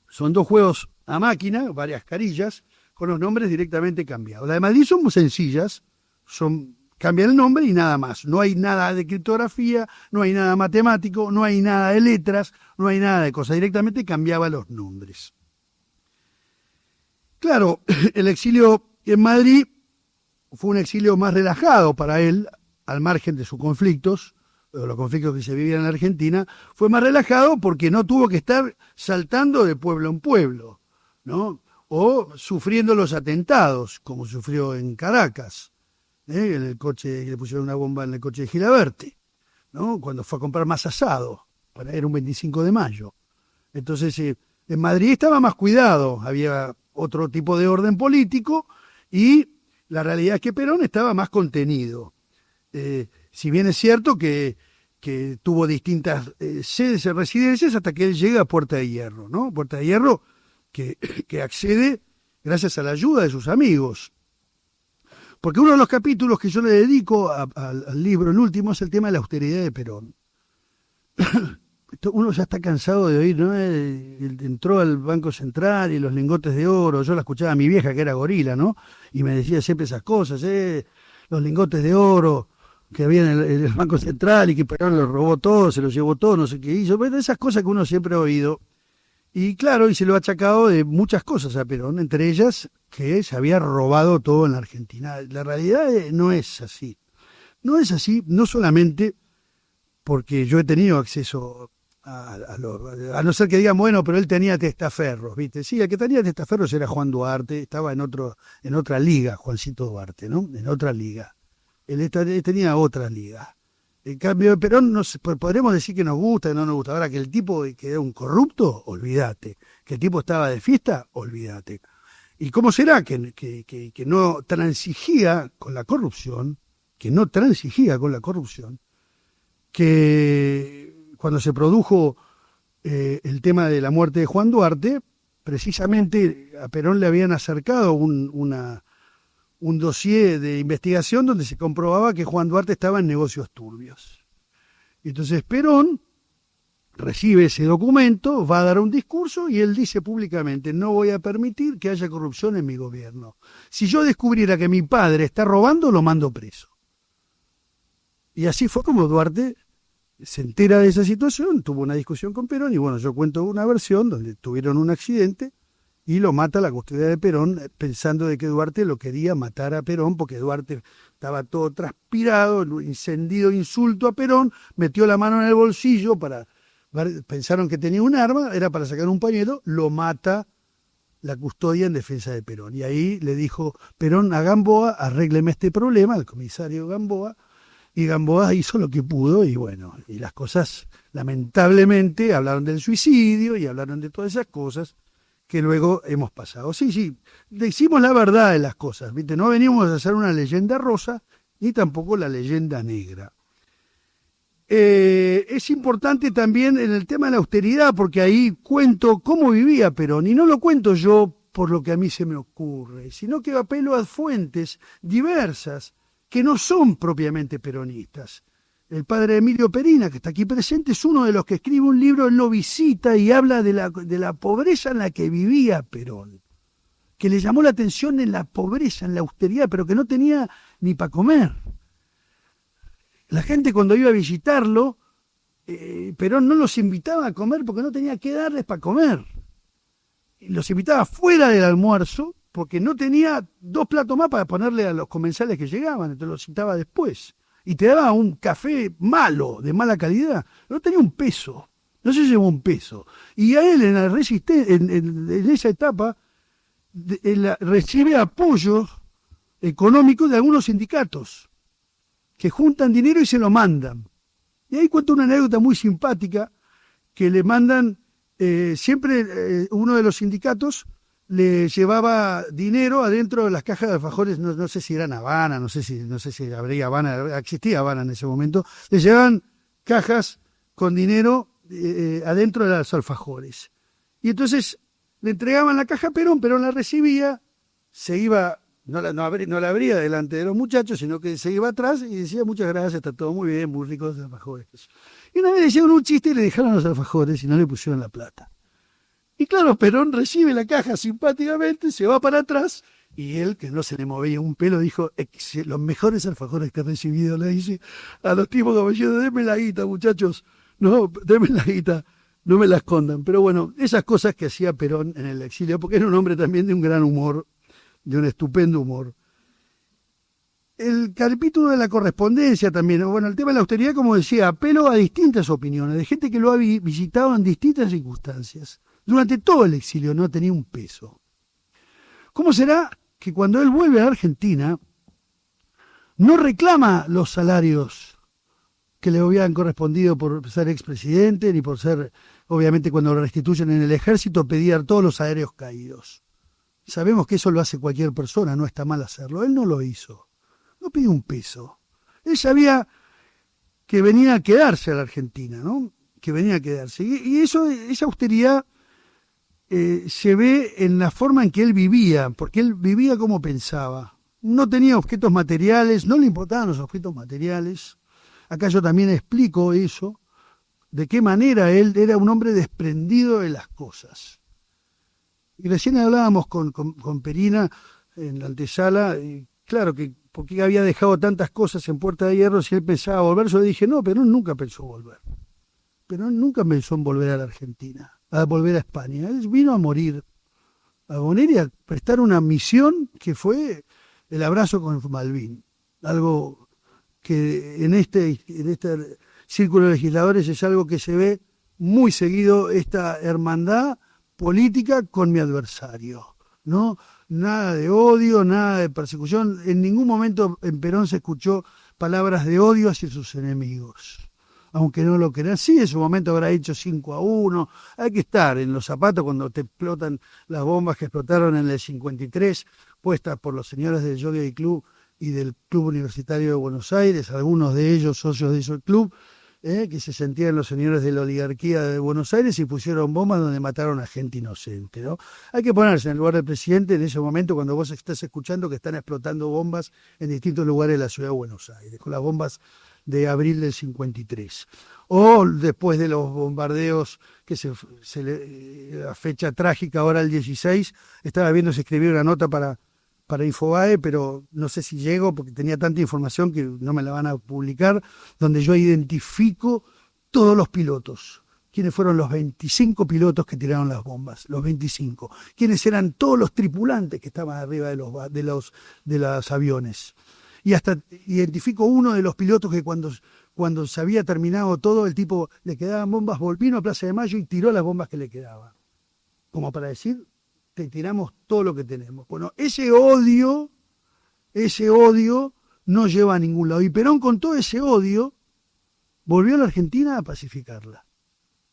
Son dos juegos a máquina, varias carillas, con los nombres directamente cambiados. Las de Madrid son muy sencillas, cambian el nombre y nada más. No hay nada de criptografía, no hay nada matemático, no hay nada de letras, no hay nada de cosas. Directamente cambiaba los nombres. Claro, el exilio en Madrid fue un exilio más relajado para él, al margen de sus conflictos, los conflictos que se vivían en la Argentina, fue más relajado porque no tuvo que estar saltando de pueblo en pueblo, ¿no? O sufriendo los atentados, como sufrió en Caracas, en el coche, le pusieron una bomba en el coche de Gilaberte, ¿no? Cuando fue a comprar más asado, era un 25 de mayo. Entonces, en Madrid estaba más cuidado, había otro tipo de orden político y la realidad es que Perón estaba más contenido. Si bien es cierto que tuvo distintas sedes y residencias hasta que él llega a Puerta de Hierro, ¿no? Puerta de Hierro que accede gracias a la ayuda de sus amigos. Porque uno de los capítulos que yo le dedico al libro, el último, es el tema de la austeridad de Perón. Uno ya está cansado de oír, ¿no? Entró al Banco Central y los lingotes de oro. Yo la escuchaba a mi vieja, que era gorila, ¿no? Y me decía siempre esas cosas, los lingotes de oro que había en el Banco Central y que Perón los robó todo, se los llevó todo, no sé qué hizo. Pero esas cosas que uno siempre ha oído. Y claro, y se lo ha achacado de muchas cosas a Perón, entre ellas que se había robado todo en la Argentina. La realidad no es así. No es así, no solamente porque yo he tenido acceso a no ser que digan, bueno, pero él tenía testaferros, ¿viste? Sí, el que tenía testaferros era Juan Duarte, estaba en otra liga, Juancito Duarte, ¿no? En otra liga. Él tenía otra liga. En cambio de Perón, podremos decir que nos gusta, que no nos gusta. Ahora, que el tipo que era un corrupto, olvídate. Que el tipo estaba de fiesta, olvídate. ¿Y cómo será que no transigía con la corrupción? Que cuando se produjo el tema de la muerte de Juan Duarte, precisamente a Perón le habían acercado un dossier de investigación donde se comprobaba que Juan Duarte estaba en negocios turbios. Y entonces Perón recibe ese documento, va a dar un discurso y él dice públicamente: no voy a permitir que haya corrupción en mi gobierno. Si yo descubriera que mi padre está robando, lo mando preso. Y así fue como Duarte se entera de esa situación, tuvo una discusión con Perón y bueno, yo cuento una versión donde tuvieron un accidente y lo mata la custodia de Perón, pensando de que Duarte lo quería matar a Perón, porque Duarte estaba todo transpirado, encendido insulto a Perón, metió la mano en el bolsillo pensaron que tenía un arma, era para sacar un pañuelo, lo mata la custodia en defensa de Perón. Y ahí le dijo Perón a Gamboa: arrégleme este problema, al comisario Gamboa, y Gamboa hizo lo que pudo y bueno, y las cosas lamentablemente hablaron del suicidio y hablaron de todas esas cosas que luego hemos pasado. Sí, decimos la verdad de las cosas, ¿viste? No venimos a hacer una leyenda rosa ni tampoco la leyenda negra. Es importante también en el tema de la austeridad, porque ahí cuento cómo vivía Perón, y no lo cuento yo por lo que a mí se me ocurre, sino que apelo a fuentes diversas que no son propiamente peronistas. El padre Emilio Perina, que está aquí presente, es uno de los que escribe un libro, él lo visita y habla de la pobreza en la que vivía Perón, que le llamó la atención en la pobreza, en la austeridad, pero que no tenía ni para comer. La gente cuando iba a visitarlo Perón no los invitaba a comer porque no tenía que darles para comer. Los invitaba fuera del almuerzo porque no tenía 2 platos más para ponerle a los comensales que llegaban, entonces los citaba después. Y te daba un café malo, de mala calidad. No tenía un peso, no se llevó un peso. Y a él en la en esa etapa él recibe apoyo económico de algunos sindicatos que juntan dinero y se lo mandan. Y ahí cuento una anécdota muy simpática que le mandan, siempre uno de los sindicatos le llevaba dinero adentro de las cajas de alfajores, no sé si eran Habana, no sé si habría Habana, existía Habana en ese momento, le llevaban cajas con dinero adentro de los alfajores. Y entonces le entregaban la caja a Perón, Perón la recibía, se iba, no la abría delante de los muchachos, sino que se iba atrás y decía muchas gracias, está todo muy bien, muy ricos los alfajores. Y una vez le hicieron un chiste y le dejaron los alfajores y no le pusieron la plata. Y claro, Perón recibe la caja simpáticamente, se va para atrás, y él, que no se le movía un pelo, dijo, los mejores alfajores que he recibido, le dice a los tipos caballeros, denme la guita, muchachos, no, denme la guita, no me la escondan. Pero bueno, esas cosas que hacía Perón en el exilio, porque era un hombre también de un gran humor, de un estupendo humor. El capítulo de la correspondencia también, bueno, el tema de la austeridad, como decía, apelo a distintas opiniones, de gente que lo ha visitado en distintas circunstancias. Durante todo el exilio no tenía un peso. ¿Cómo será que cuando él vuelve a Argentina no reclama los salarios que le habían correspondido por ser expresidente, ni por ser, obviamente cuando lo restituyen en el ejército, pedía todos los salarios caídos? Sabemos que eso lo hace cualquier persona, no está mal hacerlo. Él no lo hizo, no pidió un peso. Él sabía que venía a quedarse a la Argentina, ¿no? Que venía a quedarse. Y esa austeridad se ve en la forma en que él vivía, porque él vivía como pensaba. No tenía objetos materiales, no le importaban los objetos materiales. Acá yo también explico eso, de qué manera él era un hombre desprendido de las cosas. Y recién hablábamos con Perina en la antesala, y claro, que porque había dejado tantas cosas en Puerta de Hierro si él pensaba volver. Yo le dije, no, pero él nunca pensó volver. Pero él nunca pensó en volver a la Argentina, a volver a España. Él vino a morir y a prestar una misión que fue el abrazo con Malvin. Algo que en este círculo de legisladores es algo que se ve muy seguido, esta hermandad política con mi adversario, ¿no? Nada de odio, nada de persecución. En ningún momento en Perón se escuchó palabras de odio hacia sus enemigos. Aunque no lo crean, sí, en su momento habrá hecho 5-1. Hay que estar en los zapatos cuando te explotan las bombas que explotaron en el 53, puestas por los señores del Jockey Club y del Club Universitario de Buenos Aires, algunos de ellos socios de ese club, que se sentían los señores de la oligarquía de Buenos Aires y pusieron bombas donde mataron a gente inocente, ¿no? Hay que ponerse en el lugar del presidente en ese momento cuando vos estás escuchando que están explotando bombas en distintos lugares de la ciudad de Buenos Aires, con las bombas de abril del 53. O después de los bombardeos, la fecha trágica ahora el 16, estaba viendo si escribir una nota para Infobae, pero no sé si llego porque tenía tanta información que no me la van a publicar, donde yo identifico todos los pilotos. ¿Quiénes fueron los 25 pilotos que tiraron las bombas? Los 25. ¿Quiénes eran todos los tripulantes que estaban arriba de los aviones? Y hasta identifico uno de los pilotos que cuando se había terminado todo, el tipo le quedaban bombas, vino a Plaza de Mayo y tiró las bombas que le quedaban. Como para decir, te tiramos todo lo que tenemos. Bueno, ese odio no lleva a ningún lado. Y Perón con todo ese odio volvió a la Argentina a pacificarla.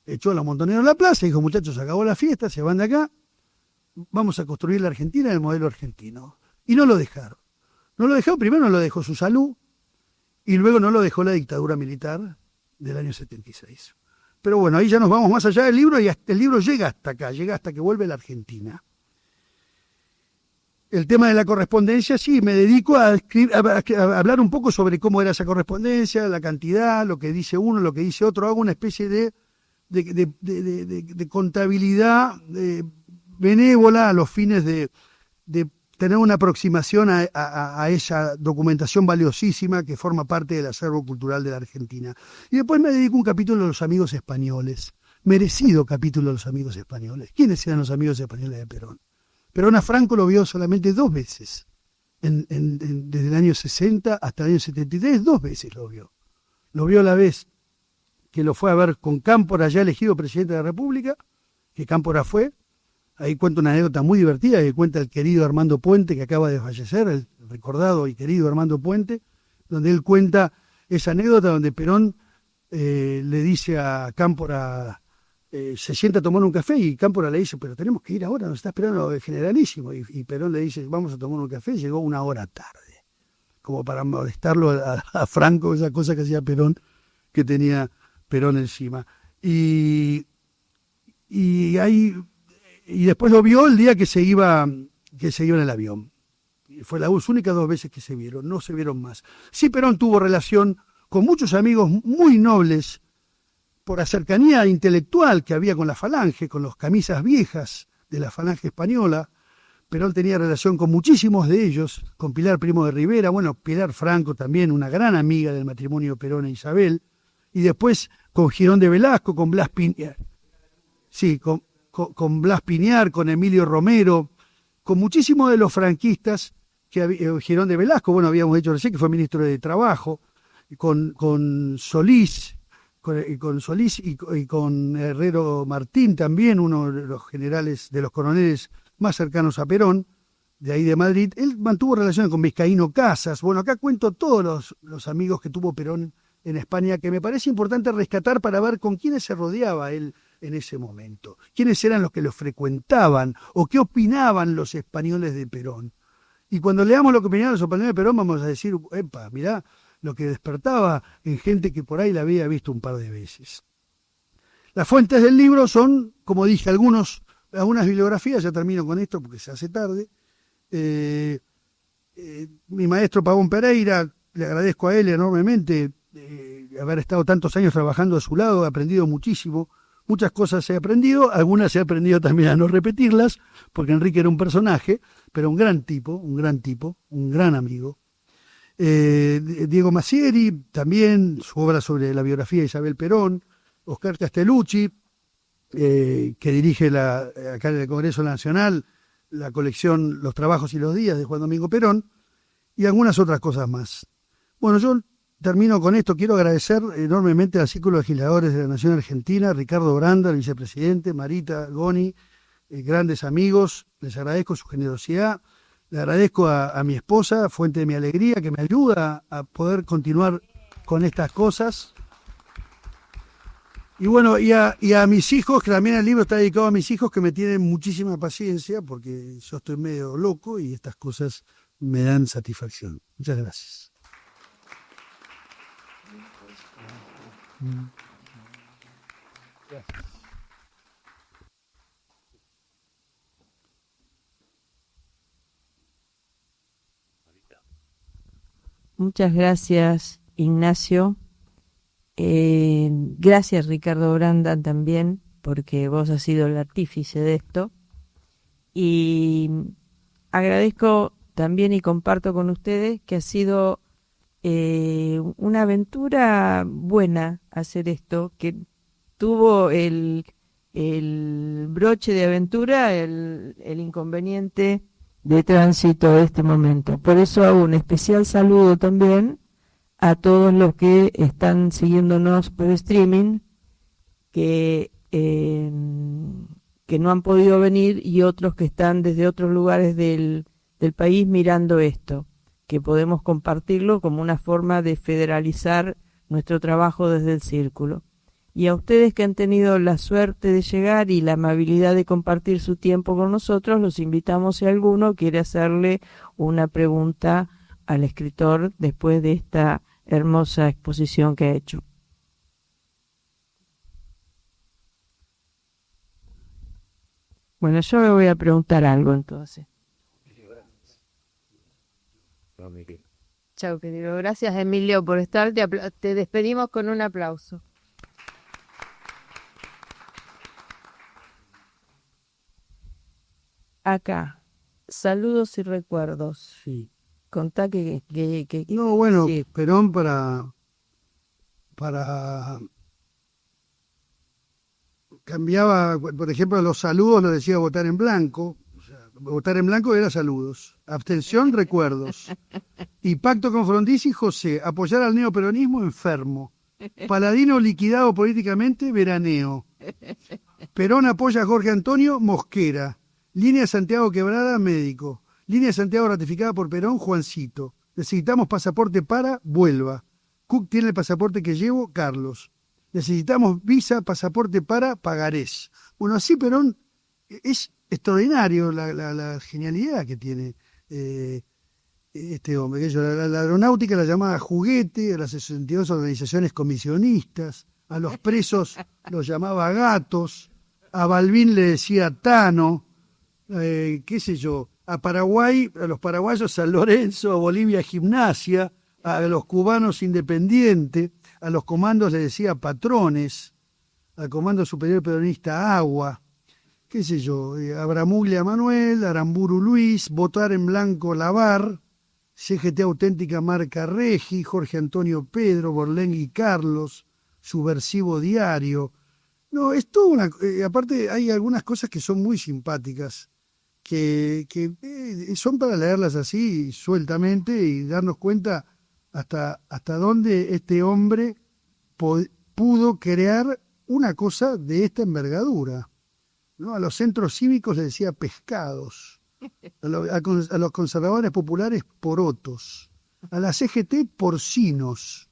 Echó a los montoneros a la plaza y dijo, muchachos, acabó la fiesta, se van de acá, vamos a construir la Argentina en el modelo argentino. Y no lo dejaron. No lo dejó, primero no lo dejó su salud y luego no lo dejó la dictadura militar del año 76. Pero bueno, ahí ya nos vamos más allá del libro y el libro llega hasta acá, llega hasta que vuelve a la Argentina. El tema de la correspondencia, sí, me dedico a hablar un poco sobre cómo era esa correspondencia, la cantidad, lo que dice uno, lo que dice otro. Hago una especie de contabilidad benévola a los fines de tener una aproximación a esa documentación valiosísima que forma parte del acervo cultural de la Argentina. Y después me dedico un capítulo a los amigos españoles, merecido capítulo a los amigos españoles. ¿Quiénes eran los amigos españoles de Perón? Perón a Franco lo vio solamente 2 veces, desde el año 60 hasta el año 73, 2 veces lo vio. Lo vio la vez que lo fue a ver con Cámpora, ya elegido presidente de la República, que Cámpora fue. Ahí cuenta una anécdota muy divertida que cuenta el querido Armando Puente, que acaba de fallecer, el recordado y querido Armando Puente, donde él cuenta esa anécdota donde Perón le dice a Cámpora, se sienta a tomar un café, y Cámpora le dice, pero tenemos que ir ahora, nos está esperando el generalísimo. Y Perón le dice, vamos a tomar un café, llegó 1 hora tarde, como para molestarlo a Franco, esa cosa que hacía Perón, que tenía Perón encima. Y después lo vio el día que se iba en el avión. Fue las únicas 2 veces que se vieron, no se vieron más. Sí, Perón tuvo relación con muchos amigos muy nobles por la cercanía intelectual que había con la Falange, con los camisas viejas de la Falange española. Perón tenía relación con muchísimos de ellos, con Pilar Primo de Rivera, bueno, Pilar Franco también, una gran amiga del matrimonio Perón e Isabel, y después con Girón de Velasco, con Blas Piñar, sí, con Blas Piñar, con Emilio Romero, con muchísimos de los franquistas, Girón de Velasco, bueno, habíamos dicho recién que fue ministro de Trabajo, con Solís, con Solís y con Herrero Martín también, uno de los generales, de los coroneles más cercanos a Perón, de ahí de Madrid. Él mantuvo relaciones con Vizcaíno Casas. Bueno, acá cuento todos los amigos que tuvo Perón en España, que me parece importante rescatar para ver con quiénes se rodeaba él en ese momento, quiénes eran los que los frecuentaban o qué opinaban los españoles de Perón. Y cuando leamos lo que opinaban los españoles de Perón, vamos a decir, epa, mirá lo que despertaba en gente que por ahí la había visto un par de veces. Las fuentes del libro son, como dije, algunas bibliografías, ya termino con esto porque se hace tarde. Mi maestro Pavón Pereira, le agradezco a él enormemente haber estado tantos años trabajando a su lado, he aprendido muchísimo, muchas cosas he aprendido, algunas he aprendido también a no repetirlas, porque Enrique era un personaje, pero un gran tipo, un gran amigo. Diego Massieri, también su obra sobre la biografía de Isabel Perón, Oscar Castellucci, que dirige acá en el Congreso Nacional la colección Los Trabajos y los Días de Juan Domingo Perón, y algunas otras cosas más. Bueno, yo termino con esto. Quiero agradecer enormemente al Círculo de Legisladores de la Nación Argentina, Ricardo Branda, el vicepresidente, Marita Goni, grandes amigos, les agradezco su generosidad, le agradezco a mi esposa, fuente de mi alegría, que me ayuda a poder continuar con estas cosas. Y bueno, y a mis hijos, que también el libro está dedicado a mis hijos, que me tienen muchísima paciencia, porque yo estoy medio loco y estas cosas me dan satisfacción. Muchas gracias. Muchas gracias, Ignacio. Gracias, Ricardo Branda, también, porque vos has sido el artífice de esto. Y agradezco también y comparto con ustedes que ha sido una aventura buena hacer esto, que tuvo el broche de aventura, el inconveniente de tránsito de este momento. Por eso hago un especial saludo también a todos los que están siguiéndonos por streaming, que no han podido venir, y otros que están desde otros lugares del país mirando esto, que podemos compartirlo como una forma de federalizar nuestro trabajo desde el Círculo. Y a ustedes que han tenido la suerte de llegar y la amabilidad de compartir su tiempo con nosotros, los invitamos si alguno quiere hacerle una pregunta al escritor después de esta hermosa exposición que ha hecho. Bueno, yo me voy a preguntar algo entonces. Chao, querido. Gracias, Emilio, por estar. Te despedimos con un aplauso. Acá, Saludos y recuerdos. Sí. Contá que No, bueno, sí. Perón para cambiaba, por ejemplo, los saludos lo decía votar en blanco. O sea, votar en blanco era saludos. Abstención, recuerdos. Y pacto con Frondizi, José. Apoyar al neoperonismo, enfermo. Paladino liquidado políticamente, veraneo. Perón apoya a Jorge Antonio, Mosquera. Línea Santiago quebrada, médico. Línea Santiago ratificada por Perón, Juancito. Necesitamos pasaporte para, vuelva. Cook tiene el pasaporte que llevo, Carlos. Necesitamos visa, pasaporte para, Pagarés. Bueno, así Perón es extraordinario la genialidad que tiene este hombre. La aeronáutica la llamaba juguete, a las 62 organizaciones comisionistas, a los presos los llamaba gatos, a Balbín le decía Tano, qué sé yo, a Paraguay, a los paraguayos San Lorenzo, a Bolivia Gimnasia, a los cubanos Independiente, a los comandos le decía patrones, al Comando Superior Peronista Agua, qué sé yo, a Bramuglia Manuel, Aramburu Luis, Votar en Blanco Lavar, CGT Auténtica Marca Regi, Jorge Antonio Pedro, Borlengui Carlos, Subversivo Diario. No, es todo una... aparte hay algunas cosas que son muy simpáticas, que son para leerlas así sueltamente y darnos cuenta hasta dónde este hombre pudo crear una cosa de esta envergadura, ¿no? A los centros cívicos les decía pescados, a los conservadores populares porotos, a la CGT porcinos,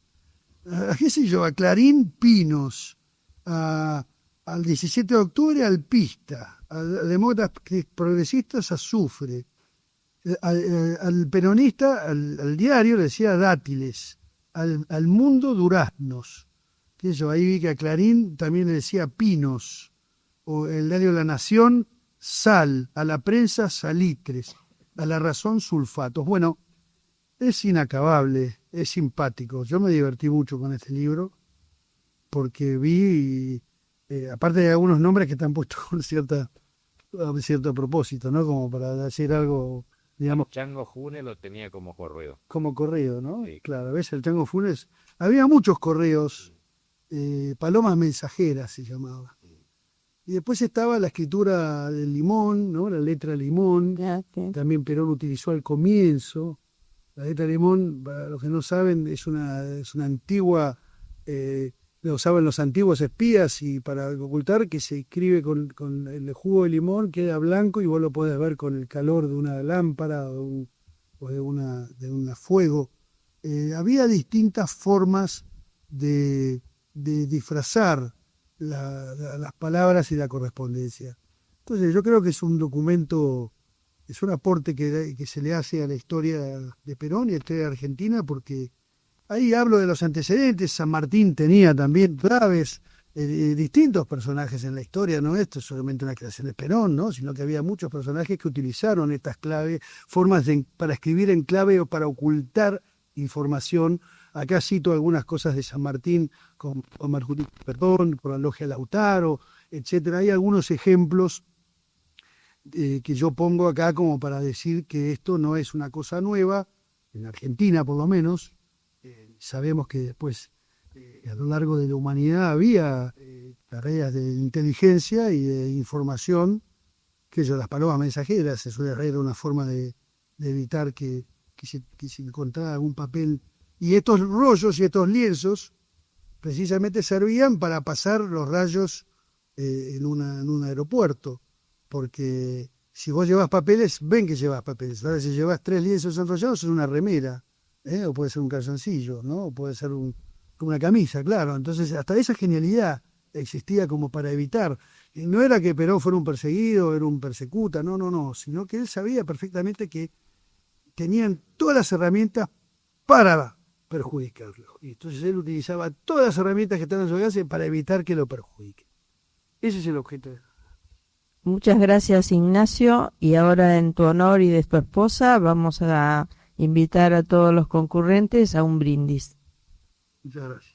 qué sé yo, a Clarín pinos, al 17 de octubre alpista, a demócratas progresistas azufre, al peronista, al diario le decía dátiles, al mundo duraznos. Eso, ahí vi que a Clarín también le decía pinos, o el diario La Nación, sal, a la prensa salitres, a la razón sulfatos. Bueno, es inacabable, es simpático. Yo me divertí mucho con este libro porque vi, aparte de algunos nombres que están puestos con cierto propósito, ¿no? Como para decir algo, digamos. Chango June lo tenía como correo. Como correo, ¿no? Sí. Claro, a veces el Chango Funes. Había muchos correos, palomas mensajeras se llamaba. Y después estaba la escritura del limón, ¿no? La letra limón. También Perón utilizó al comienzo. La letra limón, para los que no saben, es una antigua, lo usaban los antiguos espías y para ocultar que se escribe con el jugo de limón, queda blanco y vos lo podés ver con el calor de una lámpara o de un fuego. Había distintas formas de disfrazar las palabras y la correspondencia. Entonces yo creo que es un documento, es un aporte que se le hace a la historia de Perón y a la historia de Argentina, porque ahí hablo de los antecedentes. San Martín tenía también claves, distintos personajes en la historia, no esto es solamente una creación de Perón, ¿no? Sino que había muchos personajes que utilizaron estas claves, formas para escribir en clave o para ocultar información. Acá cito algunas cosas de San Martín con Marjuti Perdón, por la logia Lautaro, etcétera. Hay algunos ejemplos que yo pongo acá como para decir que esto no es una cosa nueva, en Argentina por lo menos. Sabemos que después a lo largo de la humanidad había tareas de inteligencia y de información, que las palomas mensajeras era una forma de evitar que se encontrara algún papel. Y estos rollos y estos lienzos precisamente servían para pasar los rayos en un aeropuerto, porque si vos llevas papeles, ven que llevas papeles. Ahora si llevas 3 lienzos enrollados es una remera, o puede ser un calzoncillo, ¿no? O puede ser una camisa, claro. Entonces hasta esa genialidad existía como para evitar. Y no era que Perón fuera un perseguido, era un persecuta, no, sino que él sabía perfectamente que tenían todas las herramientas para perjudicarlo. Y entonces él utilizaba todas las herramientas que están en su alcance para evitar que lo perjudiquen. Ese es el objeto. Muchas gracias, Ignacio. Y ahora, en tu honor y de tu esposa, vamos a invitar a todos los concurrentes a un brindis. Muchas gracias.